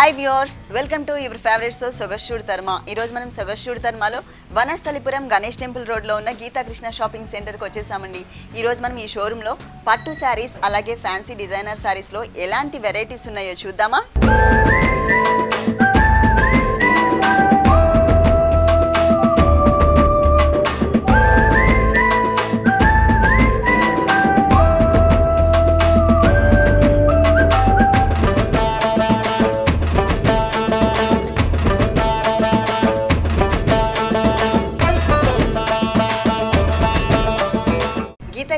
Hi viewers, welcome to your favorite show Sogashud Dharma. ఈ రోజు మనం Sogashud Dharmalo Vanasthalipuram Ganesh temple road లో ఉన్న గీతా కృష్ణ షాపింగ్ సెంటర్ కి వచ్చేసామండి. ఈ రోజు మనం ఈ షోరూమ్ లో పట్టు సారీస్ అలాగే ఫ్యాన్సీ డిజైనర్ సారీస్ లో ఎలాంటి వెరైటీస్ ఉన్నాయో చూద్దామా?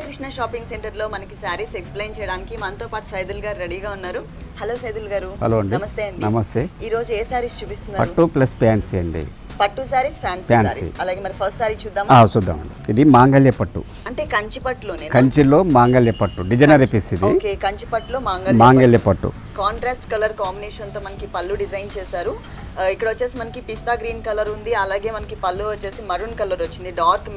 కృష్ణ షాపింగ్ సెంటర్ లో మనకి సారీస్ ఎక్స్ప్లెయిన్ చేయడానికి మనతో పాటు సైదుల్ గారు రెడీగా ఉన్నారు. హలో సైదుల్ గారు. హలో అండి. నమస్తే అండి. నమస్తే. ఈ రోజు ఏ సారీస్ చూపిస్తున్నారు? పట్టు ప్లస్ ఫ్యాన్సీ అండి. పట్టు సారీస్, ఫ్యాన్సీ సారీస్. అలాగే మరి ఫస్ట్ సారీ చూద్దామా? చూద్దామండి. ఇది మాంగళ్య పట్టు. అంటే కంచి పట్టులోనే. కంచిలో మాంగళ్య పట్టు డిజైనర్ పీస్ ఇది. ఓకే, కంచి పట్టులో మాంగళ్య పట్టు. కాంట్రాస్ట్ కలర్ కాంబినేషన్ తో మనకి పళ్ళు డిజైన్ చేశారు. ఇక్కడ వచ్చేసి మనకి పిస్తా గ్రీన్ కలర్ ఉంది, అలాగే మనకి పళ్ళు వచ్చేసి మరూన్ కలర్ వచ్చింది, డార్క్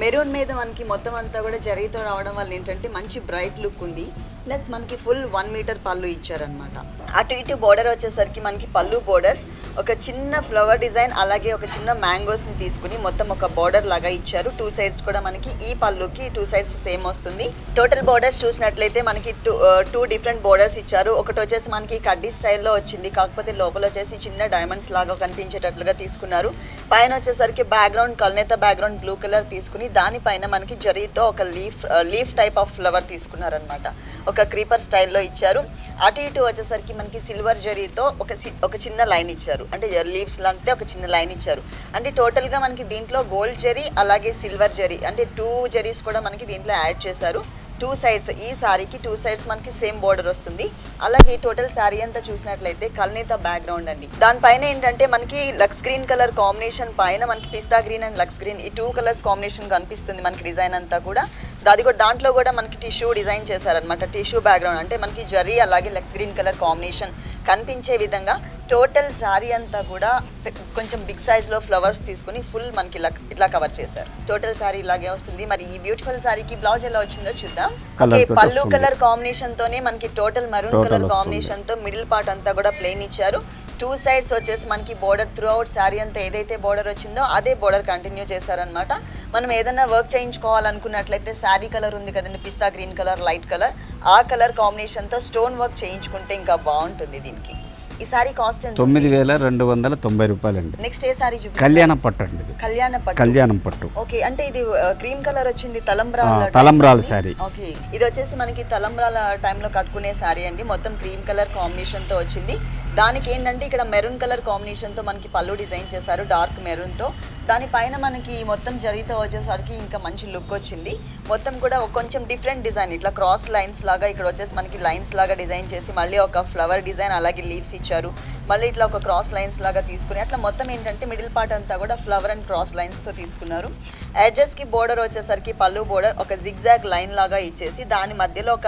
మెరూన్ మీద మనకి మొత్తం అంతా కూడా జరీతో రావడం వల్ల ఏంటంటే మంచి బ్రైట్ లుక్ ఉంది. ప్లస్ మనకి ఫుల్ 1 మీటర్ పళ్ళు ఇచ్చారనమాట. అటు ఇటు బోర్డర్ వచ్చేసరికి మనకి పళ్ళు బోర్డర్స్ ఒక చిన్న ఫ్లవర్ డిజైన్ అలాగే ఒక చిన్న మ్యాంగోస్ ని తీసుకుని మొత్తం ఒక బోర్డర్ లాగా ఇచ్చారు. 2 సైడ్స్ కూడా మనకి ఈ పళ్ళుకి 2 సైడ్స్ సేమ్ వస్తుంది. టోటల్ బోర్డర్స్ చూసినట్లయితే మనకి టూ డిఫరెంట్ బోర్డర్స్ ఇచ్చారు. ఒకటి వచ్చేసి మనకి కడ్డీ స్టైల్లో వచ్చింది, కాకపోతే లోపల వచ్చేసి చిన్న డైమండ్స్ లాగా కనిపించేటట్లుగా తీసుకున్నారు. పైన వచ్చేసరికి బ్యాక్గ్రౌండ్ కల్నేత బ్యాక్గ్రౌండ్ బ్లూ కలర్ తీసుకుని దానిపైన మనకి జరీతో ఒక లీఫ్ టైప్ ఆఫ్ ఫ్లవర్ తీసుకున్నారనమాట. ఒక క్రీపర్ స్టైల్లో ఇచ్చారు. అటు ఇటు వచ్చేసరికి మనకి సిల్వర్ జరీతో ఒక చిన్న లైన్ ఇచ్చారు, అంటే లీవ్స్ లాంటితే ఒక చిన్న లైన్ ఇచ్చారు. అంటే టోటల్గా మనకి దీంట్లో గోల్డ్ జరీ అలాగే సిల్వర్ జరీ అంటే 2 జరీస్ కూడా మనకి దీంట్లో యాడ్ చేశారు. 2 సైడ్స్, ఈ సారీకి 2 సైడ్స్ మనకి సేమ్ బోర్డర్ వస్తుంది. అలాగే టోటల్ సారీ అంతా చూసినట్లయితే కల్నేత బ్యాక్గ్రౌండ్ అండి. దానిపైన ఏంటంటే మనకి లక్స్ గ్రీన్ కలర్ కాంబినేషన్ పైన మనకి పిస్తా గ్రీన్ అండ్ లక్స్ గ్రీన్ ఈ 2 కలర్స్ కాంబినేషన్ కనిపిస్తుంది మనకి డిజైన్ అంతా కూడా. అది కూడా దాంట్లో కూడా మనకి టిష్యూ డిజైన్ చేశారనమాట. టిష్యూ బ్యాక్గ్రౌండ్ అంటే మనకి జరీ అలాగే లక్స్ గ్రీన్ కలర్ కాంబినేషన్ కనిపించే విధంగా టోటల్ సారీ అంతా కూడా కొంచెం బిగ్ సైజ్ లో ఫ్లవర్స్ తీసుకుని ఫుల్ మనకి ఇట్లా కవర్ చేశారు. టోటల్ సారీ ఇలాగే వస్తుంది. మరి ఈ బ్యూటిఫుల్ సారీకి బ్లౌజ్ ఎలా వచ్చిందో చూద్దాం. ఓకే, పళ్ళు కలర్ కాంబినేషన్ తోనే మనకి టోటల్ మరూన్ కలర్ కాంబినేషన్ తో మిడిల్ పార్ట్ అంతా కూడా ప్లెయిన్ ఇచ్చారు. 2 సైడ్స్ వచ్చేసి మనకి బోర్డర్ త్రూ అవుట్ శారీ అంతా ఏదైతే బోర్డర్ వచ్చిందో అదే బోర్డర్ కంటిన్యూ చేశారనమాట. మనం ఏదైనా వర్క్ చేయించుకోవాలనుకున్నట్లయితే శారీ కలర్ ఉంది కదండి, పిస్తా గ్రీన్ కలర్, లైట్ కలర్, ఆ కలర్ కాంబినేషన్తో స్టోన్ వర్క్ చేయించుకుంటే ఇంకా బాగుంటుంది. దీనికి ఈ సారీ కాస్ట్ ఎంత? 9290 రూపాయలండి. నెక్స్ట్ ఏ సారీ చూపిస్తారు? కళ్యాణం పట్టు అండి. కళ్యాణం పట్టు. ఓకే, అంటే ఇది క్రీమ్ కలర్ వచ్చింది, తలంబ్రాల సారీ. ఓకే, ఇది వచ్చేసి మనకి తలంబ్రాల టైంలో కట్టుకునే సారీ అండి. మొత్తం క్రీమ్ కలర్ కాంబినేషన్ తో వచ్చింది. దానికి ఏంటంటే ఇక్కడ మెరూన్ కలర్ కాంబినేషన్ తో మనకి పళ్ళు డిజైన్ చేశారు, డార్క్ మెరూన్ తో. దానిపైన మనకి మొత్తం జరీతో వచ్చేసరికి ఇంకా మంచి లుక్ వచ్చింది. మొత్తం కూడా కొంచెం డిఫరెంట్ డిజైన్, ఇట్లా క్రాస్ లైన్స్ లాగా ఇక్కడ వచ్చేసి మనకి లైన్స్ లాగా డిజైన్ చేసి మళ్ళీ ఒక ఫ్లవర్ డిజైన్ అలాగే లీవ్స్ ఇచ్చారు. మళ్ళీ ఇట్లా ఒక క్రాస్ లైన్స్ లాగా తీసుకుని అట్లా మొత్తం ఏంటంటే మిడిల్ పార్ట్ అంతా కూడా ఫ్లవర్ అండ్ క్రాస్ లైన్స్ తో తీసుకున్నారు. ఎడ్జెస్ కి బోర్డర్ వచ్చేసరికి పళ్ళు బోర్డర్ ఒక జిగ్జాగ్ లైన్ లాగా ఇచ్చేసి దాని మధ్యలో ఒక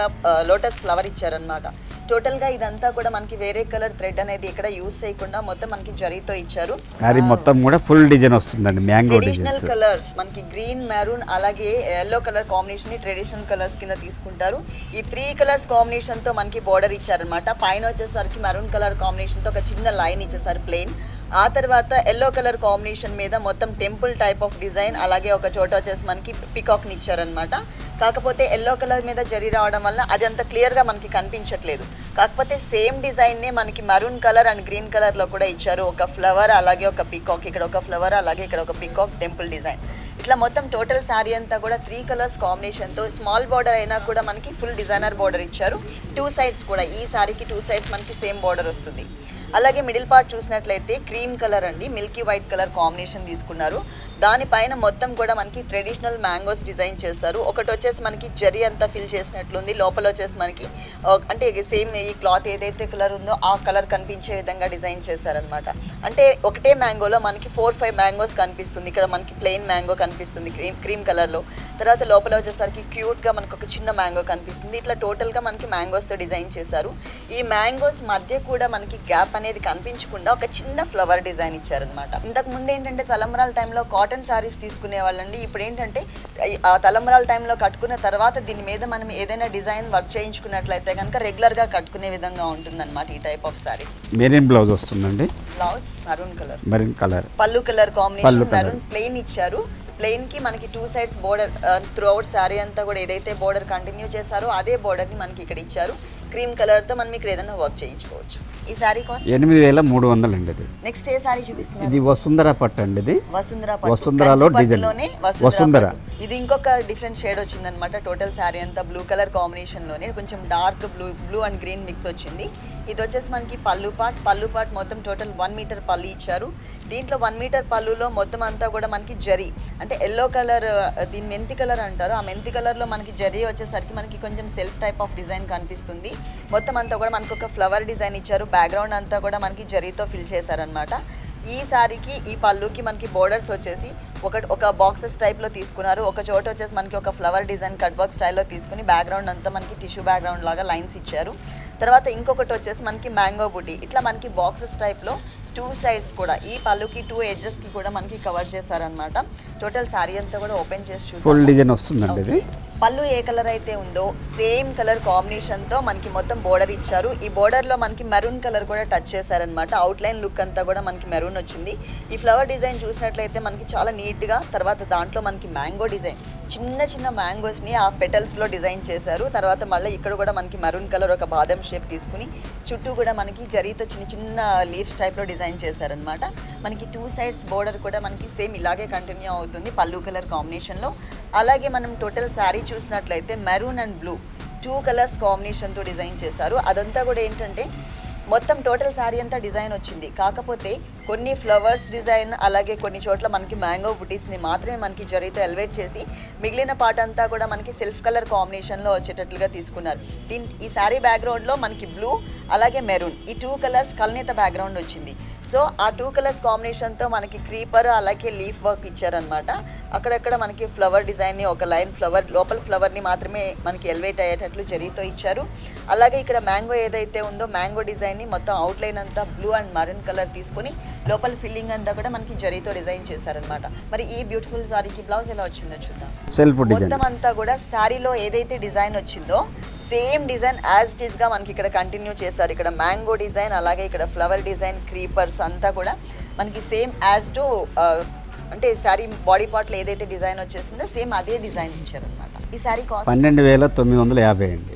లోటస్ ఫ్లవర్ ఇచ్చారనమాట. టోటల్ గా ఇదంతా కూడా మనకి వేరే కలర్ థ్రెడ్ అనేది ఇక్కడ యూజ్ చేయకుండా మొత్తం మనకి జరీతో ఇచ్చారు. సారీ మొత్తం కూడా ఫుల్ డిజైన్ వస్తుందండి. మ్యాంగో ట్రెడిషనల్ కలర్స్ మనకి గ్రీన్, మెరూన్ అలాగే ఎల్లో కలర్ కాంబినేషన్ ని ట్రెడిషనల్ కలర్స్ కింద తీసుకుంటారు. ఈ 3 కలర్స్ కాంబినేషన్ తో మనకి బోర్డర్ ఇచ్చారనమాట. పైన వచ్చేసరికి మెరూన్ కలర్ కాంబినేషన్ తో ఒక చిన్న లైన్ ఇచ్చేసారు ప్లెయిన్. ఆ తర్వాత ఎల్లో కలర్ కాంబినేషన్ మీద మొత్తం టెంపుల్ టైప్ ఆఫ్ డిజైన్ అలాగే ఒక చోట వచ్చేసి మనకి పికాక్ ని ఇచ్చారనమాట. కాకపోతే ఎల్లో కలర్ మీద జరీ రావడం వల్ల అది అంత క్లియర్ గా మనకి కనిపించట్లేదు. కాకపోతే సేమ్ డిజైన్ నే మనకి maroon colour and green colour లో కూడా ఇచ్చారు. ఒక ఫ్లవర్ అలాగే ఒక పికాక్, ఇక్కడ ఒక ఫ్లవర్ అలాగే ఇక్కడ ఒక పికాక్ టెంపుల్ డిజైన్. ఇట్లా మొత్తం టోటల్ శారీ అంతా కూడా 3 కలర్స్ కాంబినేషన్ తో స్మాల్ బార్డర్ అయినా కూడా మనకి ఫుల్ డిజైనర్ బార్డర్ ఇచ్చారు. 2 సైడ్స్ కూడా ఈ శారీకి 2 సైడ్స్ మనకి సేమ్ బార్డర్ వస్తుంది. అలాగే మిడిల్ పార్ట్ చూసినట్లయితే క్రీమ్ కలర్ అండి, మిల్కీ వైట్ కలర్ కాంబినేషన్ తీసుకున్నారు. దానిపైన మొత్తం కూడా మనకి ట్రెడిషనల్ మ్యాంగోస్ డిజైన్ చేశారు. ఒకటి వచ్చేసి మనకి జరీ అంతా ఫిల్ చేసినట్లుంది, లోపల వచ్చేసి మనకి అంటే సేమ్ ఈ క్లాత్ ఏదైతే కలర్ ఉందో ఆ కలర్ కనిపించే విధంగా డిజైన్ చేశారనమాట. అంటే ఒకటే మ్యాంగోలో మనకి 4-5 మ్యాంగోస్ కనిపిస్తుంది. ఇక్కడ మనకి ప్లెయిన్ మ్యాంగో కనిపిస్తుంది క్రీమ్ కలర్లో. తర్వాత లోపల వచ్చేసరికి క్యూట్గా మనకు ఒక చిన్న మ్యాంగో కనిపిస్తుంది. ఇట్లా టోటల్గా మనకి మ్యాంగోస్తో డిజైన్ చేశారు. ఈ మ్యాంగోస్ మధ్య కూడా మనకి గ్యాప్ అనేది కనిపించకుండా ఒక చిన్న ఫ్లవర్ డిజైన్ ఇచ్చారనమాట. ఇంతకు ముందు ఏంటంటే తలంబ్రాల టైంలో కాటన్ సారీస్ తీసుకునే వాళ్ళండి. ఇప్పుడు ఏంటంటే ఆ తలంబ్రాల టైంలో కట్టుకున్న తర్వాత దీని మీద మనం ఏదైనా డిజైన్ వర్క్ చేయించుకున్నట్లయితే కనుక రెగ్యులర్గా కట్టుకునే విధంగా ఉంటుందన్నమాట ఈ type of saris. Maroon blouse వస్తుందండి. బ్లౌజ్ మెరూన్ కలర్, పళ్ళు కలర్ కాంబినేషన్ మెరూన్ ప్లెయిన్ ఇచ్చారు. ప్లెయిన్ కి మనకి 2 sides border throughout sari అంతా కూడా ఏదైతే బోర్డర్ కంటిన్యూ చేశారో అదే బోర్డర్ ని మనకి ఇక్కడ ఇచ్చారు. క్రీమ్ కలర్ తో మనం ఇక్కడ ఏదైనా వర్క్ చేయించుకోవచ్చు. ఈ సారీ కాస్ట్ 8300 అండి. ఇది నెక్స్ట్ ఏ సారీ చూపిస్తున్నారు? ఇది వసుంధర పట్టు అండి. ఇది వసుంధరలో డిజైన్ వసుంధర. ఇది ఇంకొక డిఫరెంట్ షేడ్ వచ్చింది అనమాట. టోటల్ సారీ అంతా బ్లూ కలర్ కాంబినేషన్ లోనే కొంచెం dark blue and green mix వచ్చింది. ఇది వచ్చేసి మనకి పళ్ళు పార్ట్ మొత్తం టోటల్ 1 మీటర్ పళ్ళు ఇచ్చారు. దీంట్లో 1 మీటర్ పళ్ళులో మొత్తం అంతా కూడా మనకి జరీ అంటే ఎల్లో కలర్, దీని మెంతి కలర్ అంటారు. ఆ మెంతి కలర్ లో మనకి జరీ వచ్చేసరికి మనకి కొంచెం సెల్ఫ్ టైప్ ఆఫ్ డిజైన్ కనిపిస్తుంది. మొత్తం అంతా కూడా మనకి ఒక ఫ్లవర్ డిజైన్ ఇచ్చారు. బ్యాక్గ్రౌండ్ అంతా కూడా మనకి జరీతో ఫిల్ చేశారనమాట. ఈ సారీకి ఈ పళ్ళుకి మనకి బోర్డర్స్ వచ్చేసి ఒక బాక్సెస్ టైప్లో తీసుకున్నారు. ఒక చోట వచ్చేసి మనకి ఒక ఫ్లవర్ డిజైన్ కట్ వర్క్ స్టైల్లో తీసుకుని బ్యాక్గ్రౌండ్ అంతా మనకి టిష్యూ బ్యాక్గ్రౌండ్ లాగా లైన్స్ ఇచ్చారు. తర్వాత ఇంకొకటి వచ్చేసి మనకి మ్యాంగో బుటీ, ఇట్లా మనకి బాక్సెస్ టైప్లో 2 సైడ్స్ కూడా ఈ పళ్ళుకి 2 ఎడ్జెస్కి కూడా మనకి కవర్ చేశారనమాట. టోటల్ సారీ అంతా కూడా ఓపెన్ చేసి చూసి ఫుల్ డిజైన్ వస్తుందండి. ఇది పళ్ళు ఏ కలర్ అయితే ఉందో సేమ్ కలర్ కాంబినేషన్తో మనకి మొత్తం బోర్డర్ ఇచ్చారు. ఈ బోర్డర్లో మనకి మెరూన్ కలర్ కూడా టచ్ చేశారనమాట. అవుట్లైన్ లుక్ అంతా కూడా మనకి మెరూన్ వచ్చింది. ఈ ఫ్లవర్ డిజైన్ చూసినట్లయితే మనకి చాలా నీట్గా, తర్వాత దాంట్లో మనకి మ్యాంగో డిజైన్ చిన్న మ్యాంగోస్ని ఆ పెటల్స్లో డిజైన్ చేశారు. తర్వాత మళ్ళీ ఇక్కడ కూడా మనకి మెరూన్ కలర్ ఒక బాదం షేప్ తీసుకుని చుట్టూ కూడా మనకి జరీతో చిన్న లీవ్స్ టైప్లో డిజైన్ చేశారనమాట. మనకి 2 సైడ్స్ బోర్డర్ కూడా మనకి సేమ్ ఇలాగే కంటిన్యూ అవుతుంది పళ్ళు కలర్ కాంబినేషన్లో. అలాగే మనం టోటల్ శారీ చూసినట్లయితే మెరూన్ అండ్ బ్లూ 2 కలర్స్ కాంబినేషన్తో డిజైన్ చేశారు. అదంతా కూడా ఏంటంటే మొత్తం టోటల్ శారీ అంతా డిజైన్ వచ్చింది. కాకపోతే కొన్ని ఫ్లవర్స్ డిజైన్ అలాగే కొన్ని చోట్ల మనకి మ్యాంగో బుటీస్ని మాత్రమే మనకి జరీతో ఎలివేట్ చేసి మిగిలిన పార్ట్ అంతా కూడా మనకి సెల్ఫ్ కలర్ కాంబినేషన్లో వచ్చేటట్లుగా తీసుకున్నారు. ఈ శారీ బ్యాక్గ్రౌండ్లో మనకి బ్లూ అలాగే మెరూన్ ఈ 2 కలర్స్ కల్నేత బ్యాక్గ్రౌండ్ వచ్చింది. సో ఆ 2 కలర్స్ కాంబినేషన్తో మనకి క్రీపర్ అలాగే లీఫ్ వర్క్ ఇచ్చారనమాట. అక్కడక్కడ మనకి ఫ్లవర్ డిజైన్ని ఒక లైన్ ఫ్లవర్ లోపల ఫ్లవర్ని మాత్రమే మనకి ఎలివేట్ అయ్యేటట్లు జరీతో ఇచ్చారు. అలాగే ఇక్కడ మ్యాంగో ఏదైతే ఉందో మ్యాంగో డిజైన్ని మొత్తం అవుట్లైన్ అంతా బ్లూ అండ్ మరూన్ కలర్ తీసుకొని లోపల ఫిల్లింగ్ అంతా కూడా మనకి జరీతో డిజైన్ చేశారనమాట. మరి ఈ బ్యూటిఫుల్ సారీకి బ్లౌజ్ ఎలా వచ్చిందో చూద్దాం. సెల్ఫ్ డిజైన్ మొత్తం అంతా కూడా శారీలో ఏదైతే డిజైన్ వచ్చిందో same design as it is గా మనకి ఇక్కడ కంటిన్యూ చేశారు. ఇక్కడ మ్యాంగో డిజైన్ అలాగే ఇక్కడ ఫ్లవర్ డిజైన్ క్రీపర్స్ అంతా కూడా మనకి సేమ్ యాజ్ టు అంటే శారీ బాడీ పార్ట్లో ఏదైతే డిజైన్ వచ్చేసిందో సేమ్ అదే డిజైన్ ఇచ్చారనమాట. ఈ శారీ కాస్ట్ 12950 అండి.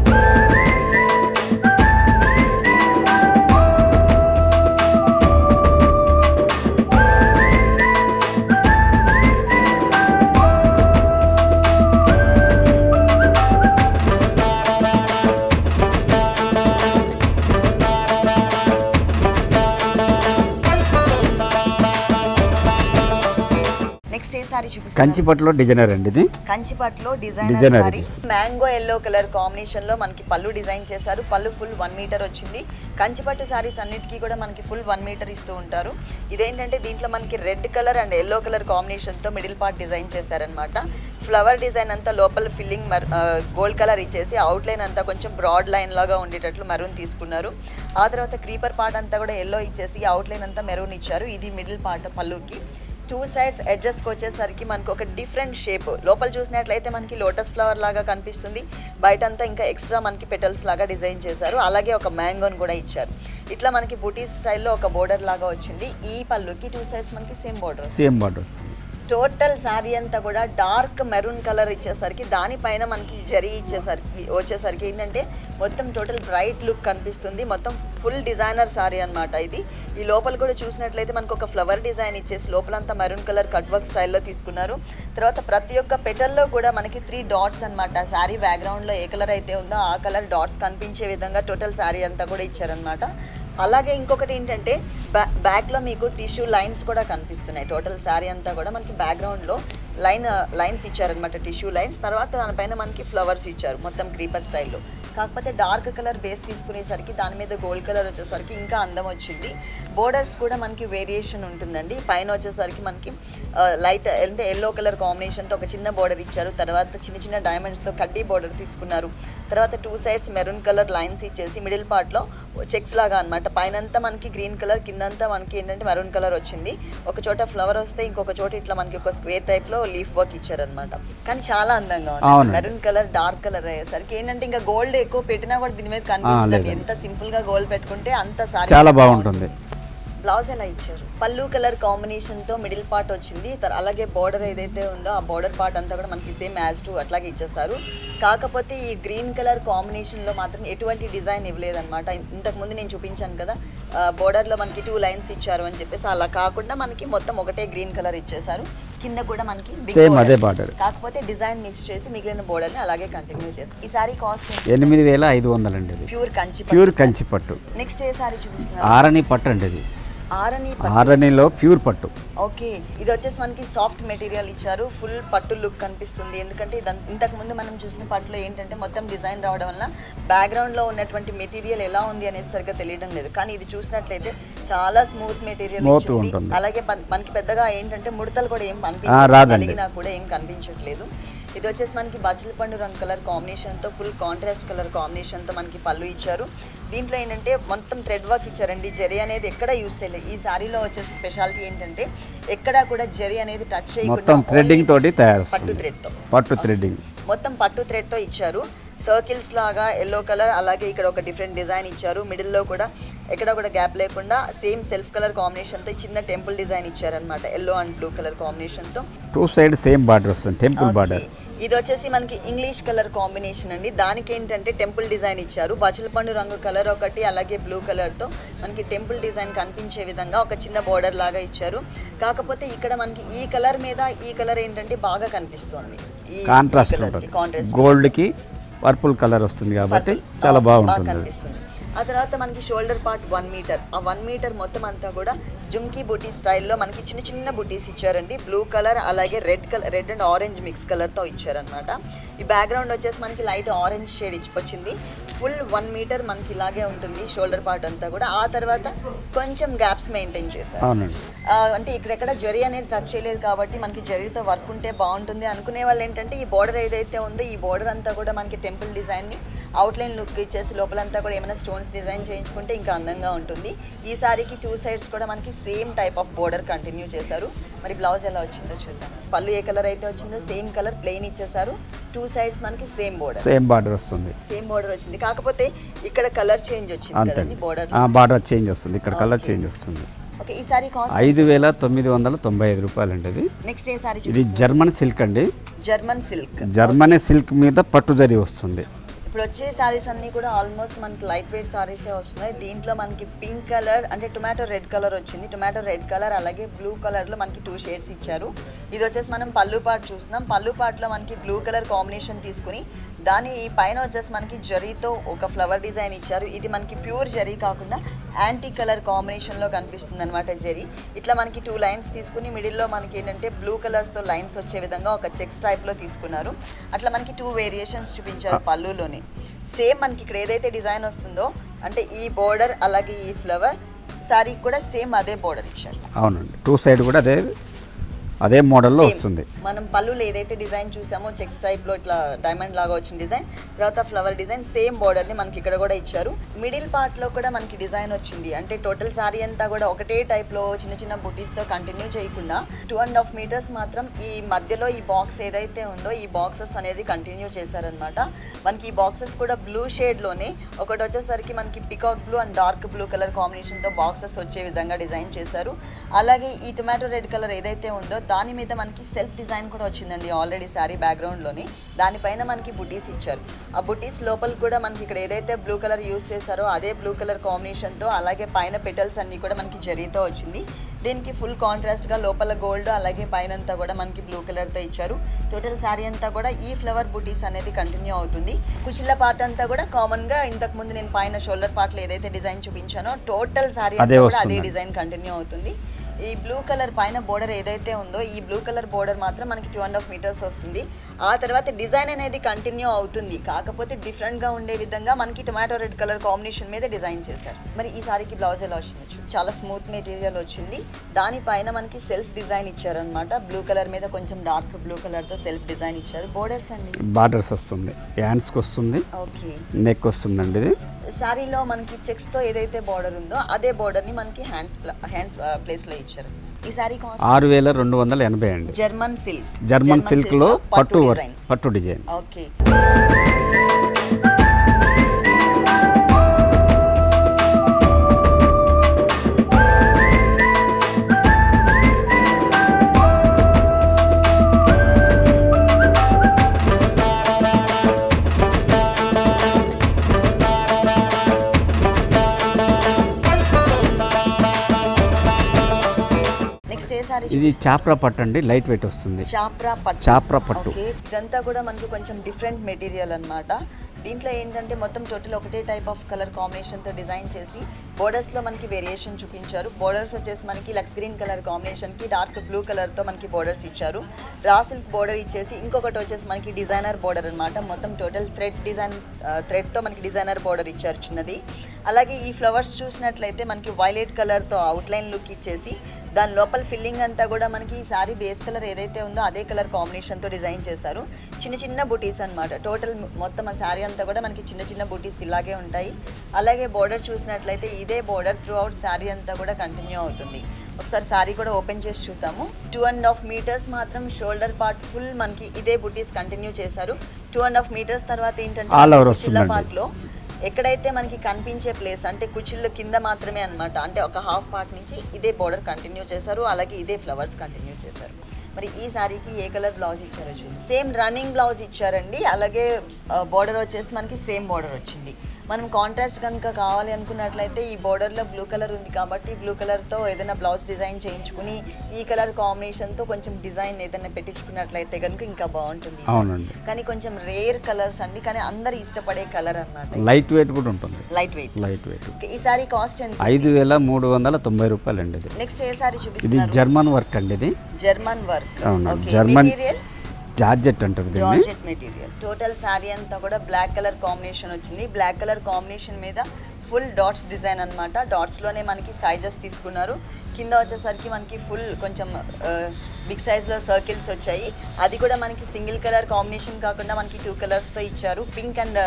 కంచిపట్టులో డిజైనర్ అండి. ఇది కంచిపట్టులో designer sarees mango yellow colour combination లో మనకి పళ్ళు డిజైన్ చేశారు. పళ్ళు ఫుల్ 1 మీటర్ వచ్చింది. కంచిపట్టు సారీస్ అన్నిటికీ కూడా మనకి ఫుల్ 1 మీటర్ ఇస్తూ ఉంటారు. ఇదేంటంటే దీంట్లో మనకి red colour and yellow colour combination తో మిడిల్ పార్ట్ డిజైన్ చేశారనమాట. ఫ్లవర్ డిజైన్ అంతా లోపల ఫిల్లింగ్ గోల్డ్ కలర్ ఇచ్చేసి అవుట్లైన్ అంతా కొంచెం బ్రాడ్ లైన్ లాగా ఉండేటట్లు మెరూన్ తీసుకున్నారు. ఆ తర్వాత క్రీపర్ పార్ట్ అంతా కూడా ఎల్లో ఇచ్చేసి అవుట్లైన్ అంతా మెరూన్ ఇచ్చారు. ఇది మిడిల్ పార్ట్ పళ్ళుకి. 2 సైడ్స్ ఎడ్జెస్కి వచ్చేసరికి మనకు ఒక డిఫరెంట్ షేప్ లోపల చూసినట్లయితే మనకి లోటస్ ఫ్లవర్ లాగా కనిపిస్తుంది. బయటంతా ఇంకా ఎక్స్ట్రా మనకి పెటల్స్ లాగా డిజైన్ చేశారు. అలాగే ఒక మ్యాంగోని కూడా ఇచ్చారు. ఇట్లా మనకి బుటీస్ స్టైల్లో ఒక బోర్డర్ లాగా వచ్చింది. ఈ పళ్ళుకి 2 సైడ్స్ మనకి సేమ్ బోర్డర్స్. టోటల్ శారీ అంతా కూడా డార్క్ మెరూన్ కలర్ ఇచ్చేసరికి దానిపైన మనకి జరీ వచ్చేసరికి ఏంటంటే మొత్తం టోటల్ బ్రైట్ లుక్ కనిపిస్తుంది. మొత్తం ఫుల్ డిజైనర్ శారీ అనమాట ఇది. ఈ లోపల కూడా చూసినట్లయితే మనకు ఒక ఫ్లవర్ డిజైన్ ఇచ్చేసి లోపలంతా మెరూన్ కలర్ కట్ వర్క్ స్టైల్లో తీసుకున్నారు. తర్వాత ప్రతి ఒక్క పెటల్లో కూడా మనకి 3 డాట్స్ అనమాట. శారీ బ్యాక్గ్రౌండ్లో ఏ కలర్ అయితే ఉందో ఆ కలర్ డాట్స్ కనిపించే విధంగా టోటల్ శారీ అంతా కూడా ఇచ్చారనమాట. అలాగే ఇంకొకటి ఏంటంటే బ్యాక్లో మీకు టిష్యూ లైన్స్ కూడా కనిపిస్తున్నాయి. టోటల్ శారీ అంతా కూడా మనకి బ్యాక్గ్రౌండ్లో లైన్స్ ఇచ్చారనమాట, టిష్యూ లైన్స్. తర్వాత దానిపైన మనకి ఫ్లవర్స్ ఇచ్చారు మొత్తం క్రీపర్ స్టైల్లో. కాకపోతే డార్క్ కలర్ బేస్ తీసుకునేసరికి దాని మీద గోల్డ్ కలర్ వచ్చేసరికి ఇంకా అందం వచ్చింది. బోర్డర్స్ కూడా మనకి వేరియేషన్ ఉంటుందండి. పైన వచ్చేసరికి మనకి లైట్ అంటే ఎల్లో కలర్ కాంబినేషన్తో ఒక చిన్న బోర్డర్ ఇచ్చారు. తర్వాత చిన్న చిన్న డైమండ్స్తో కడ్డీ బోర్డర్ తీసుకున్నారు. తర్వాత 2 సైడ్స్ మెరూన్ కలర్ లైన్స్ ఇచ్చేసి మిడిల్ పార్ట్లో చెక్స్ లాగా అనమాట. పైనంతా మనకి గ్రీన్ కలర్, కిందంతా మనకి ఏంటంటే మెరూన్ కలర్ వచ్చింది. ఒక చోట ఫ్లవర్ వస్తే ఇంకొక చోట ఇట్లా మనకి ఒక స్క్వేర్ టైప్లో లీఫ్ వర్క్ ఇచ్చారనమాట. కానీ చాలా అందంగా ఉంది. మెరూన్ కలర్ డార్క్ కలర్ అయ్యేసరికి ఏంటంటే ఇంకా గోల్డ్ ఎక్కువ పెట్టినా కూడా దీని మీద కనిపించదు. ఎంత సింపుల్ గా గోల్డ్ పెట్టుకుంటే అంత సారీ చాలా బాగుంటుంది. బ్లౌజ్ ఎలా ఇచ్చారు, పళ్ళు కలర్ కాంబినేషన్ తో మిడిల్ పార్ట్ వచ్చింది. అలాగే బార్డర్ ఏదైతే ఉందో ఆ బార్డర్ పార్ట్ అంతా కూడా మనకి సేమ్ యాజ్ టు అట్లాగే ఇచ్చేసారు. కాకపోతే ఈ గ్రీన్ కలర్ కాంబినేషన్ లో మాత్రం ఎటువంటి డిజైన్ ఇవ్వలేదన్నమాట. ఇంతకు ముందు నేను చూపించాను కదా బోర్డర్ లో మనకి 2 లైన్స్ ఇచ్చారు అని చెప్పేసి, అలా కాకుండా మనకి మొత్తం ఒకటే గ్రీన్ కలర్ ఇచ్చేసారు. కింద కూడా మనకి సేమ్ అదే బార్డర్, కాకపోతే డిజైన్ మిస్ చేసి మిగిలిన బోర్డర్ ని అలాగే కంటిన్యూ చేస్తారు. ఈ సారీ కాస్ట్ 8500 అండి. ప్యూర్ కంచి పట్టు. నెక్స్ట్ ఏ సారీ చూపిస్తున్నారు? ఆరణి పట్టు అండి. ఇది ఆరణిలో ప్యూర్ పట్టు. ఓకే, ఇది వచ్చేసి మనకి సాఫ్ట్ మెటీరియల్ ఇచ్చారు. ఫుల్ పట్టు లుక్ కనిపిస్తుంది. ఎందుకంటే ఇంతకు ముందు మనం చూసిన పట్టులో ఏంటంటే మొత్తం డిజైన్ రావడం వల్ల బ్యాక్గ్రౌండ్ లో ఉన్నటువంటి మెటీరియల్ ఎలా ఉంది అనేది సరిగ్గా తెలియడం లేదు. కానీ ఇది చూసినట్లయితే చాలా స్మూత్ మెటీరియల్ ఉంటుంది. అలాగే మనకి పెద్దగా ఏంటంటే ముడతలు కూడా ఏం కలిగినా కూడా ఏం కనిపించట్లేదు. ఇది వచ్చేసి మనకి బచ్చల పండు రంగు కలర్ కాంబినేషన్తో ఫుల్ కాంట్రాస్ట్ కలర్ కాంబినేషన్తో మనకి పళ్ళు ఇచ్చారు. దీంట్లో ఏంటంటే మొత్తం థ్రెడ్ వర్క్ ఇచ్చారండి. జరీ అనేది ఎక్కడ యూస్ చేయలేదు. ఈ సారీలో వచ్చేసి స్పెషాలిటీ ఏంటంటే ఎక్కడా కూడా జరీ అనేది టచ్ చేయకుండా థ్రెడ్డింగ్ తోటి తయారు, పట్టు థ్రెడ్డింగ్ మొత్తం పట్టు థ్రెడ్తో ఇచ్చారు. సర్కిల్స్ లాగా ఎల్లో కలర్, అలాగే ఇక్కడ ఒక డిఫరెంట్ డిజైన్ ఇచ్చారు. మిడిల్లో కూడా ఎక్కడ కూడా గ్యాప్ లేకుండా సేమ్ సెల్ఫ్ కలర్ కాంబినేషన్తో చిన్న టెంపుల్ డిజైన్ ఇచ్చారనమాట. ఎల్లో అండ్ బ్లూ కలర్ కాంబినేషన్తో 2 సైడ్ సేమ్ బార్డర్ వస్తుంది, టెంపుల్ బార్డర్. ఇది వచ్చేసి మనకి ఇంగ్లీష్ కలర్ కాంబినేషన్ అండి. దానికి ఏంటంటే టెంపుల్ డిజైన్ ఇచ్చారు. బచ్చల పండు రంగు కలర్ ఒకటి, అలాగే బ్లూ కలర్తో మనకి టెంపుల్ డిజైన్ కనిపించే విధంగా ఒక చిన్న బోర్డర్ లాగా ఇచ్చారు. కాకపోతే ఇక్కడ మనకి ఈ కలర్ మీద ఈ కలర్ ఏంటంటే బాగా కనిపిస్తుంది. ఈ కాంట్రాస్ట్ గోల్డ్ కి పర్పుల్ కలర్ వస్తుంది కాబట్టి చాలా బాగుంటుంది. ఆ తర్వాత మనకి షోల్డర్ పార్ట్ 1 మీటర్. ఆ 1 మీటర్ మొత్తం అంతా కూడా జుమ్కీ బుటీ స్టైల్లో మనకి చిన్న చిన్న బుటీస్ ఇచ్చారండి. బ్లూ కలర్ అలాగే రెడ్ అండ్ ఆరెంజ్ మిక్స్ కలర్తో ఇచ్చారనమాట. ఈ బ్యాక్గ్రౌండ్ వచ్చేసి మనకి లైట్ ఆరెంజ్ షేడ్ వచ్చింది. ఫుల్ 1 మీటర్ మనకి ఇలాగే ఉంటుంది షోల్డర్ పార్ట్ అంతా కూడా. ఆ తర్వాత కొంచెం గ్యాప్స్ మెయింటైన్ చేశారు. అంటే ఇక్కడెక్కడ జరీ అనేది టచ్ చేయలేదు కాబట్టి మనకి జరీతో వర్క్ ఉంటే బాగుంటుంది అనుకునే వాళ్ళు ఏంటంటే ఈ బోర్డర్ ఏదైతే ఉందో ఈ బోర్డర్ అంతా కూడా మనకి టెంపుల్ డిజైన్ని అవుట్లైన్ లుక్ ఇచ్చేసి లోపలంతా కూడా ఏమైనా స్టోన్స్ డిజైన్ చేయించుకుంటే ఇంకా అందంగా ఉంటుంది. ఈ సారీకి 2 సైడ్స్ కూడా మనకి same type of border continue చేశారు. మరి బ్లౌజ్ ఎలా వచ్చిందో చూద్దాం. పళ్ళు ఏ కలర్ అయితే వచ్చిందో సేమ్ కలర్ ప్లెయిన్ ఇచ్చేసారు. 2 సైడ్స్ మనకి సేమ్ బార్డర్ వస్తుంది. సేమ్ బార్డర్ వచ్చింది. కాకపోతే ఇక్కడ కలర్ చేంజ్ వచ్చింది కదండి. బార్డర్ చేంజ్ వస్తుంది, ఇక్కడ కలర్ చేంజ్ వస్తుంది. ఓకే, ఈ సారీ కాస్ట్ 5995 రూపాయలు అండి. ఇది నెక్స్ట్ ఏ సారీ? ఇది జర్మన్ సిల్క్ అండి. జర్మనీ సిల్క్ మీద పట్టు జరీ వస్తుంది. ఇప్పుడు వచ్చే సారీస్ అన్నీ కూడా ఆల్మోస్ట్ మనకి లైట్ వెయిట్ సారీసే వస్తున్నాయి. దీంట్లో మనకి పింక్ కలర్ అంటే టొమాటో రెడ్ కలర్ వచ్చింది. టొమాటో రెడ్ కలర్ అలాగే బ్లూ కలర్లో మనకి 2 షేడ్స్ ఇచ్చారు. ఇది వచ్చేసి మనం పళ్ళు పార్ట్ చూస్తున్నాం. పళ్ళు పార్ట్లో మనకి బ్లూ కలర్ కాంబినేషన్ తీసుకుని దాని పైన వచ్చేసి మనకి జరీతో ఒక ఫ్లవర్ డిజైన్ ఇచ్చారు. ఇది మనకి ప్యూర్ జరీ కాకుండా యాంటీ కలర్ కాంబినేషన్లో కనిపిస్తుంది అనమాట జరీ. ఇట్లా మనకి 2 లైన్స్ తీసుకుని మిడిల్లో మనకి ఏంటంటే బ్లూ కలర్స్తో లైన్స్ వచ్చే విధంగా ఒక చెక్స్ టైప్లో తీసుకున్నారు. అట్లా మనకి 2 వేరియేషన్స్ చూపించారు పళ్ళులోనే. సేమ్ మనకి ఇక్కడ ఏదైతే డిజైన్ వస్తుందో అంటే ఈ బోర్డర్ అలాగే ఈ ఫ్లవర్ సారీ కూడా సేమ్ అదే బోర్డర్ ఇచ్చారు. అవునండి, 2 సైడ్ కూడా అదే మోడల్లో వస్తుంది. మనం పళ్ళులో ఏదైతే డిజైన్ చూసామో చెక్స్ టైప్లో ఇట్లా డైమండ్ లాగా వచ్చిన డిజైన్, తర్వాత ఫ్లవర్ డిజైన్ సేమ్ బోర్డర్ని మనకి ఇక్కడ కూడా ఇచ్చారు. మిడిల్ పార్ట్లో కూడా మనకి డిజైన్ వచ్చింది. అంటే టోటల్ సారీ అంతా కూడా ఒకటే టైప్లో చిన్న చిన్న బుటీస్తో కంటిన్యూ చేయకుండా 2.5 మీటర్స్ మాత్రం ఈ మధ్యలో ఈ బాక్స్ ఏదైతే ఉందో ఈ బాక్సెస్ అనేది కంటిన్యూ చేశారనమాట. మనకి ఈ బాక్సెస్ కూడా బ్లూ షేడ్లోనే ఒకటి వచ్చేసరికి మనకి peacock blue and dark blue colour కాంబినేషన్తో బాక్సెస్ వచ్చే విధంగా డిజైన్ చేశారు. అలాగే ఈ టొమాటో రెడ్ కలర్ ఏదైతే ఉందో దాని మీద మనకి సెల్ఫ్ డిజైన్ కూడా వచ్చిందండి ఆల్రెడీ శారీ బ్యాక్గ్రౌండ్లోని. దానిపైన మనకి బుటీస్ ఇచ్చారు. ఆ బుటీస్ లోపల కూడా మనకి ఇక్కడ ఏదైతే బ్లూ కలర్ యూస్ చేశారో అదే బ్లూ కలర్ కాంబినేషన్తో అలాగే పైన పెటల్స్ అన్నీ కూడా మనకి జరీతో వచ్చింది. దీనికి ఫుల్ కాంట్రాస్ట్గా లోపల గోల్డ్ అలాగే పైన అంతా కూడా మనకి బ్లూ కలర్తో ఇచ్చారు. టోటల్ శారీ అంతా కూడా ఈ ఫ్లవర్ బుటీస్ అనేది కంటిన్యూ అవుతుంది. కుచిళ్ళ పార్ట్ అంతా కూడా కామన్గా ఇంతకుముందు నేను పైన షోల్డర్ పార్ట్లో ఏదైతే డిజైన్ చూపించానో టోటల్ శారీ అంతా కూడా అదే డిజైన్ కంటిన్యూ అవుతుంది. ఈ బ్లూ కలర్ పైన బోర్డర్ ఏదైతే ఉందో ఈ బ్లూ కలర్ బోర్డర్ మాత్రం మనకి 2.5 మీటర్స్ వస్తుంది. ఆ తర్వాత డిజైన్ అనేది కంటిన్యూ అవుతుంది, కాకపోతే డిఫరెంట్గా ఉండే విధంగా మనకి టొమాటో రెడ్ కలర్ కాంబినేషన్ మీద డిజైన్ చేశారు. మరి ఈ సారీకి బ్లౌజ్ ఎలా వచ్చింది? చాలా స్మూత్ మెటీరియల్ వచ్చింది, దానిపైన మనకి సెల్ఫ్ డిజైన్ ఇచ్చారనమాట. బ్లూ కలర్ మీద కొంచెం డార్క్ బ్లూ కలర్తో సెల్ఫ్ డిజైన్ ఇచ్చారు. బోర్డర్స్ అండి, బార్డర్స్ వస్తుంది, హ్యాండ్స్కి వస్తుంది, ఓకే, నెక్ వస్తుందండి. ఇది శారీలో మనకి చెక్స్తో ఏదైతే బార్డర్ ఉందో అదే బార్డర్ని మనకి హ్యాండ్స్ ప్లేస్లో ఇచ్చారు. ఈ సారీ కాస్ట్ 6280 అండి. జర్మన్ సిల్క్లో పట్టు డిజైన్. ఓకే, ఇది చాప్రా పట్టు అండి, లైట్ వెయిట్ వస్తుంది. చాప్రా పట్టు ఇదంతా కూడా మనకి కొంచెం డిఫరెంట్ మెటీరియల్ అన్నమాట. దీంట్లో ఏంటంటే మొత్తం టోటల్ ఒకటే టైప్ ఆఫ్ కలర్ కాంబినేషన్తో డిజైన్ చేసి బోర్డర్స్లో మనకి వేరియేషన్ చూపించారు. బోర్డర్స్ వచ్చేసి మనకి లక్స్ గ్రీన్ కలర్ కాంబినేషన్కి డార్క్ బ్లూ కలర్తో మనకి బోర్డర్స్ ఇచ్చారు. రా సిల్క్ బోర్డర్ ఇచ్చేసి ఇంకొకటి వచ్చేసి మనకి డిజైనర్ బోర్డర్ అనమాట. మొత్తం టోటల్ థ్రెడ్తో మనకి డిజైనర్ బోర్డర్ ఇచ్చారు చిన్నది. అలాగే ఈ ఫ్లవర్స్ చూసినట్లయితే మనకి వైలెట్ కలర్తో అవుట్లైన్ లుక్ ఇచ్చేసి దాని లోపల ఫిల్లింగ్ అంతా కూడా మనకి ఈ సారీ బేస్ కలర్ ఏదైతే ఉందో అదే కలర్ కాంబినేషన్తో డిజైన్ చేశారు. చిన్న చిన్న బుటీస్ అనమాట. టోటల్ మొత్తం ఆ సారీ అంతా కూడా మనకి చిన్న చిన్న బుటీస్ ఇలాగే ఉంటాయి. అలాగే బోర్డర్ చూసినట్లయితే ఇదే బోర్డర్ త్రూ అవుట్ సారీ అంతా కూడా కంటిన్యూ అవుతుంది. ఒకసారి సారీ కూడా ఓపెన్ చేసి చూద్దాము. 2.5 మీటర్స్ మాత్రం షోల్డర్ పార్ట్ ఫుల్ మనకి ఇదే బుటీస్ కంటిన్యూ చేశారు. 2.5 మీటర్స్ తర్వాత ఏంటంటే చిల్ల పార్ట్లో ఎక్కడైతే మనకి కనిపించే ప్లేస్ అంటే కుచ్చిళ్ళ కింద మాత్రమే అనమాట. అంటే ఒక హాఫ్ పార్ట్ నుంచి ఇదే బోర్డర్ కంటిన్యూ చేశారు, అలాగే ఇదే ఫ్లవర్స్ కంటిన్యూ చేశారు. మరి ఈ సారీకి ఏ కలర్ బ్లౌజ్ ఇచ్చారో చూడండి. సేమ్ రన్నింగ్ బ్లౌజ్ ఇచ్చారండి. అలాగే బోర్డర్ వచ్చేసి మనకి సేమ్ బోర్డర్ వచ్చింది. మనం కాంట్రాస్ట్ కనుక కావాలి అనుకున్నట్లయితే ఈ బోర్డర్లో బ్లూ కలర్ ఉంది కాబట్టి బ్లూ కలర్తో ఏదైనా బ్లౌజ్ డిజైన్ చేయించుకుని ఈ కలర్ కాంబినేషన్తో కొంచెం డిజైన్ ఏదైనా పెట్టించుకున్నట్లయితే కనుక ఇంకా బాగుంటుంది. అవునండి, కానీ కొంచెం రేర్ కలర్స్ అండి, కానీ అందరు ఇష్టపడే కలర్ అన్నమాట. లైట్ వెయిట్ కూడా ఉంటుంది. Light weight. ఈ సారీ కాస్ట్ ఎంత? 5390 రూపాయలు అండి. ఇది నెక్స్ట్ ఏ సారీ చూపిస్తారు? ఇది జర్మన్ వర్క్ అండి. ఇది జర్మన్ వర్క్. జర్మన్ జార్జెట్ అంటారు. Georgette material. టోటల్ సారీ అంతా కూడా బ్లాక్ కలర్ కాంబినేషన్ వచ్చింది. బ్లాక్ కలర్ కాంబినేషన్ మీద ఫుల్ డాట్స్ డిజైన్ అనమాట. డాట్స్లోనే మనకి సైజెస్ తీసుకున్నారు. కింద వచ్చేసరికి మనకి ఫుల్ కొంచెం బిగ్ సైజ్లో సర్కిల్స్ వచ్చాయి. అది కూడా మనకి సింగిల్ కలర్ కాంబినేషన్ కాకుండా మనకి 2 కలర్స్తో ఇచ్చారు. పింక్ అండ్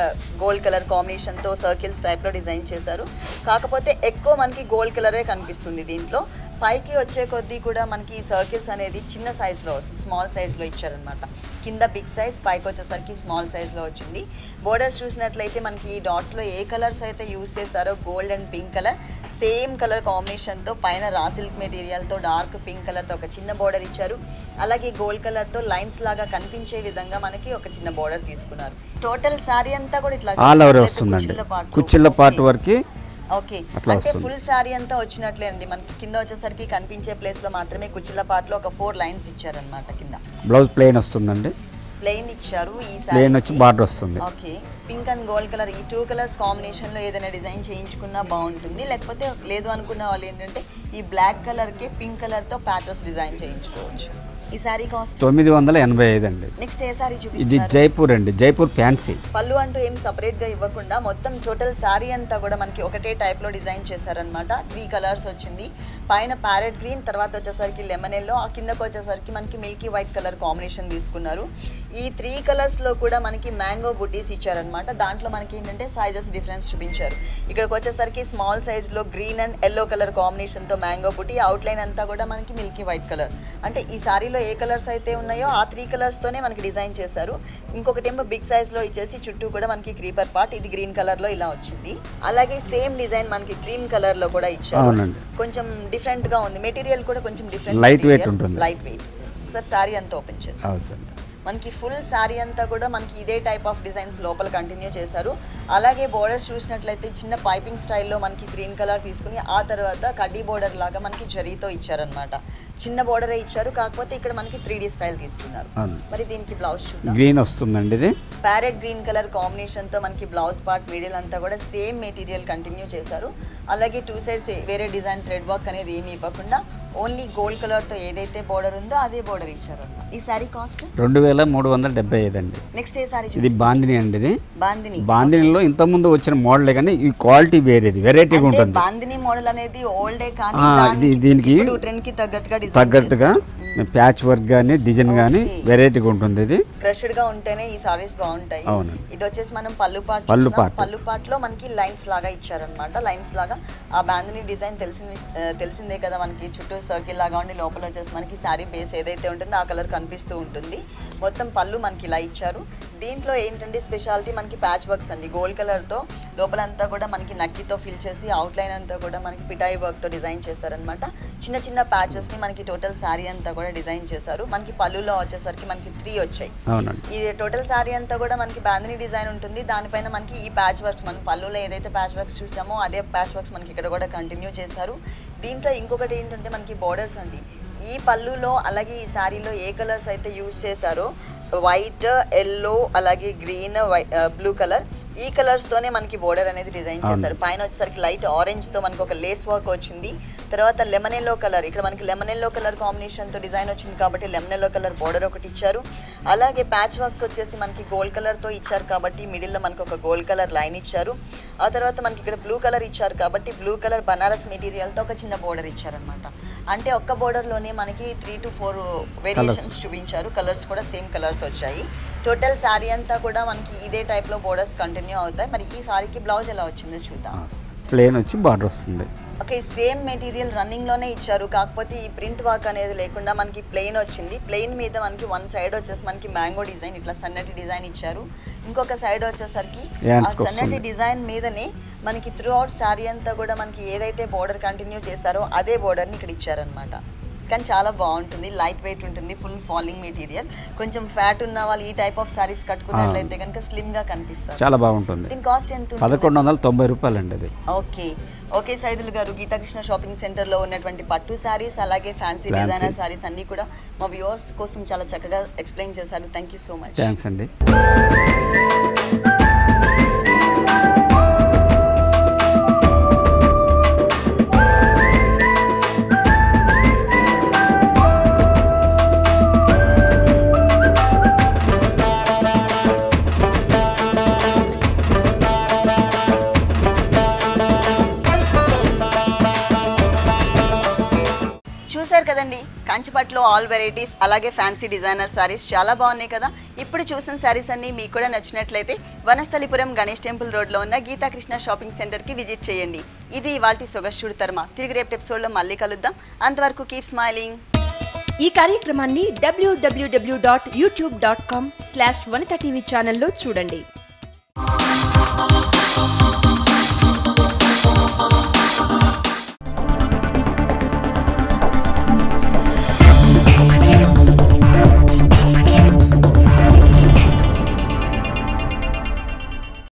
గోల్డ్ కలర్ కాంబినేషన్తో సర్కిల్స్ టైప్లో డిజైన్ చేశారు. కాకపోతే ఎక్కువ మనకి గోల్డ్ కలరే కనిపిస్తుంది దీంట్లో. పైకి వచ్చే కొద్దీ కూడా మనకి ఈ సర్కిల్స్ అనేది చిన్న సైజ్లో వస్తుంది, స్మాల్ సైజ్లో ఇచ్చారనమాట. కింద బిగ్ సైజ్, పైకి వచ్చేసరికి స్మాల్ సైజ్లో వచ్చింది. బోర్డర్స్ చూసినట్లయితే మనకి ఈ డాట్స్లో ఏ కలర్స్ అయితే యూజ్ చేస్తారో gold and pink colour same colour కాంబినేషన్తో పైన రా సిల్క్ మెటీరియల్తో డార్క్ పింక్ కలర్తో ఒక చిన్న బోర్డర్ ఇచ్చారు. అలాగే గోల్డ్ కలర్తో లైన్స్ లాగా కనిపించే విధంగా మనకి ఒక చిన్న బోర్డర్ తీసుకున్నారు. టోటల్ సారీ అంతా కూడా ఇట్లా కుచ్చిళ్ళ పార్ట్ వరకు. ఓకే, అంటే ఫుల్ సారీ అంతా వచ్చినట్లే అండి. మనకి కింద వచ్చేసరికి కనిపించే ప్లేస్ లో మాత్రమే కుచ్చిళ్ళ పార్ట్ లో ఒక 4 లైన్స్ ఇచ్చారనమాట. కింద బ్లౌజ్ ప్లెయిన్ వస్తుందండి, ప్లెయిన్ ఇచ్చారు. ఈ ప్లెయిన్ వచ్చి బార్డర్ వస్తుంది. Okay, pink and gold colour ఈ 2 కలర్స్ కాంబినేషన్ లో ఏదైనా డిజైన్ చేయించుకున్నా బాగుంటుంది. లేకపోతే లేదు అనుకున్న వాళ్ళు ఏంటంటే ఈ బ్లాక్ కలర్ కి పింక్ కలర్ తో ప్యాచెస్ డిజైన్ చేయించుకోవచ్చు. ఈ సారీ కాస్ట్ 985 అండి. నెక్స్ట్ ఏ సారీ చూపిస్తారు? ఇది జైపూర్ అండి, జైపూర్ ఫ్యాన్సీ. పళ్ళు అంటూ ఏం సపరేట్ గా ఇవ్వకుండా మొత్తం టోటల్ సారీ అంతా కూడా మనకి ఒకటే టైప్ లో డిజైన్ చేశారనమాట. 3 కలర్స్ వచ్చింది. పైన ప్యారెట్ గ్రీన్, తర్వాత వచ్చేసరికి లెమన్ ఎల్లో, ఆ కిందకు వచ్చేసరికి మనకి మిల్కీ వైట్ కలర్ కాంబినేషన్ తీసుకున్నారు. ఈ 3 కలర్స్ లో కూడా మనకి మ్యాంగో బుటీస్ ఇచ్చారనమాట. దాంట్లో మనకి ఏంటంటే సైజెస్ డిఫరెన్స్ చూపించారు. ఇక్కడికి వచ్చేసరికి స్మాల్ సైజ్ లో green and yellow colour combination తో మ్యాంగో బుటీ, అవుట్ లైన్ అంతా కూడా మనకి మిల్కీ వైట్ కలర్. అంటే ఈ సారీలో ఏ కలర్స్ అయితే ఉన్నాయో ఆ 3 కలర్స్ తోనే మనకి డిజైన్ చేశారు. ఇంకొకటేమో బిగ్ సైజ్ లో ఇచ్చేసి చుట్టూ కూడా మనకి క్రీపర్ పార్ట్, ఇది గ్రీన్ కలర్ లో ఇలా వచ్చింది. అలాగే సేమ్ డిజైన్ మనకి క్రీమ్ కలర్ లో కూడా ఇచ్చారు. కొంచెం డిఫరెంట్ గా ఉంది. మెటీరియల్ కూడా కొంచెం డిఫరెంట్, లైట్ వెయిట్ ఉంటుంది. Light weight. ఒకసారి సారీ అంతా ఓపెన్ చేద్దాం. మనకి ఫుల్ శారీ అంతా కూడా మనకి ఇదే టైప్ ఆఫ్ డిజైన్స్ లోపల కంటిన్యూ చేశారు. అలాగే బోర్డర్స్ చూసినట్లయితే చిన్న పైపింగ్ స్టైల్లో మనకి గ్రీన్ కలర్ తీసుకుని ఆ తర్వాత కడ్డీ బోర్డర్ లాగా మనకి జరీతో ఇచ్చారనమాట. చిన్న బోర్డరే ఇచ్చారు, కాకపోతే ఇక్కడ మనకి 3D స్టైల్ తీసుకున్నారు. మరి దీనికి బ్లౌజ్ చూద్దాం. గ్రీన్ వస్తుందండి, ఇది ప్యారెట్ గ్రీన్ కలర్ కాంబినేషన్ తో మనకి బ్లౌజ్ పార్ట్ మిడిల్ అంతా కూడా సేమ్ మెటీరియల్ కంటిన్యూ చేశారు. అలాగే 2 సైడ్స్ వేరే డిజైన్ థ్రెడ్ వర్క్ అనేది ఏమీ ఇవ్వకుండా ఓన్లీ గోల్డ్ కలర్ తో ఏదైతే బోర్డర్ ఉందో అదే బోర్డర్ ఇచ్చారు. ఈ సారీ కాస్ట్ 2375 అండి. నెక్స్ట్ ఏ సారీ? ఇది బాందిని అండి. ఇది బాందినిలో ఇంత ముందు వచ్చిన మోడలే కానీ ఈ క్వాలిటీ వేరేది, వెరైటీగా ఉంటుంది. బాందిని మోడల్ అనేది ఓల్డే కానీ దీనికి ట్రెండ్ కి తగ్గట్టుగా ప్యాచ్ వర్క్ గానీ డిజైన్ గానీ వెరైటీగా ఉంటుంది. ఇది క్రష్డ్ గా ఉంటేనే ఈ సారీస్ బాగుంటాయి. ఇది వచ్చేసి మనం పళ్ళు పార్ట్ లో మనకి లైన్స్ లాగా ఇచ్చారనమాట. లైన్స్ లాగా ఆ బాందిని డిజైన్ తెలిసిందే కదా మనకి, చుట్టూ సర్కిల్ లాగా ఉండి లోపల వచ్చేసి మనకి సారీ బేస్ ఏదైతే ఉంటుందో ఆ కలర్ కనిపిస్తూ ఉంటుంది. మొత్తం పళ్ళు మనకి ఇలా ఇచ్చారు. దీంట్లో ఏంటంటే స్పెషాలిటీ మనకి ప్యాచ్ వర్క్స్ అండి. గోల్డ్ కలర్ తో లోపలంతా కూడా మనకి నక్కితో ఫిల్ చేసి అవుట్ లైన్ అంతా కూడా మనకి పిటాయి వర్క్ తో డిజైన్ చేశారనమాట. చిన్న చిన్న ప్యాచెస్ ని మనకి టోటల్ సారీ అంతా కూడా డిజైన్ చేశారు. మనకి పళ్ళులో వచ్చేసరికి మనకి 3 వచ్చాయి. ఈ టోటల్ సారీ అంతా కూడా మనకి బాందిని డిజైన్ ఉంటుంది. దానిపైన మనకి ఈ ప్యాచ్ వర్క్స్, మనం పళ్ళులో ఏదైతే ప్యాచ్ వర్క్స్ చూసామో అదే ప్యాచ్ వర్క్స్ మనకి ఇక్కడ కూడా కంటిన్యూ చేశారు. దీంట్లో ఇంకొకటి ఏంటంటే మనకి బోర్డర్స్ అండి. ఈ పళ్ళులో అలాగే ఈ శారీలో ఏ కలర్స్ అయితే యూజ్ చేశారో వైట్, ఎల్లో, అలాగే గ్రీన్, బ్లూ కలర్, ఈ కలర్స్తోనే మనకి బోర్డర్ అనేది డిజైన్ చేశారు. పైన వచ్చేసరికి లైట్ ఆరెంజ్తో మనకు ఒక లేస్ వర్క్ వచ్చింది. తర్వాత లెమన్ ఎల్లో కలర్, ఇక్కడ మనకి లెమన్ ఎల్లో కలర్ కాంబినేషన్తో డిజైన్ వచ్చింది కాబట్టి లెమన్ ఎల్లో కలర్ బోర్డర్ ఒకటి ఇచ్చారు. అలాగే ప్యాచ్ వర్క్స్ వచ్చేసి మనకి గోల్డ్ కలర్తో ఇచ్చారు కాబట్టి మిడిల్లో మనకు ఒక గోల్డ్ కలర్ లైన్ ఇచ్చారు. ఆ తర్వాత మనకి ఇక్కడ బ్లూ కలర్ ఇచ్చారు కాబట్టి బ్లూ కలర్ బనారస్ మెటీరియల్తో ఒక చిన్న బోర్డర్ ఇచ్చారనమాట. అంటే ఒక్క బోర్డర్లోనే మనకి 3 to 4 వేరియేషన్స్ చూపించారు. కలర్స్ కూడా సేమ్ కలర్స్ వచ్చాయి. టోటల్ శారీ అంతా కూడా మనకి ఇదే టైప్లో బోర్డర్స్ కంటిన్యూ అవుతాయి. మరి ఈ సారీకి బ్లౌజ్ ఎలా వచ్చిందో చూద్దాం. ప్లేన్ వచ్చి బార్డర్ వస్తుంది. ఓకే, సేమ్ మెటీరియల్ రన్నింగ్లోనే ఇచ్చారు, కాకపోతే ఈ ప్రింట్ వర్క్ అనేది లేకుండా మనకి ప్లెయిన్ వచ్చింది. ప్లెయిన్ మీద మనకి వన్ సైడ్ వచ్చేసి మనకి మ్యాంగో డిజైన్, ఇట్లా సన్నటి డిజైన్ ఇచ్చారు. ఇంకొక సైడ్ వచ్చేసరికి ఆ సన్నటి డిజైన్ మీదనే మనకి త్రూ అవుట్ శారీ అంతా కూడా మనకి ఏదైతే బోర్డర్ కంటిన్యూ చేశారో అదే బోర్డర్ని ఇక్కడ ఇచ్చారనమాట. కానీ చాలా బాగుంటుంది, లైట్ వెయిట్ ఉంటుంది, ఫుల్ ఫాలింగ్ మెటీరియల్. కొంచెం ఫ్యాట్ ఉన్న వాళ్ళు ఈ టైప్ ఆఫ్ సారీస్ కట్టుకున్నట్లయితే కనుక స్లిమ్ గా కనిపిస్తారు. చాలా బాగుంటుంది. దీని కాస్ట్ ఎంత? 1190 రూపాయలు అండి అది. ఓకే సైదుల్ గారు, గీతాకృష్ణ షాపింగ్ సెంటర్ లో ఉన్నటువంటి పట్టు సారీస్ అలాగే ఫ్యాన్సీ డిజైనర్ సారీస్ అన్ని కూడా మా వ్యూవర్స్ కోసం చాలా చక్కగా ఎక్స్ప్లెయిన్ చేశారు. Thank you so much. Thanks అండి. చూసారు కదండి, కంచిపట్లో ఆల్ వెరైటీస్ అలాగే ఫ్యాన్సీ డిజైనర్ సారీస్ చాలా బాగున్నాయి కదా. ఇప్పుడు చూసిన సారీస్ అన్ని మీకు కూడా నచ్చినట్లయితే వనస్థలిపురం గణేష్ టెంపుల్ రోడ్లో ఉన్న గీతాకృష్ణ షాపింగ్ సెంటర్కి విజిట్ చేయండి. ఇది ఇవాల్టి సొగస్చుడు తర్మ. తిరిగి రేపు ఎపిసోడ్లో మళ్ళీ కలుద్దాం. అంతవరకు కీప్ స్మైలింగ్. ఈ కార్యక్రమాన్ని www.youtube.com/vanitha TV ఛానల్లో చూడండి.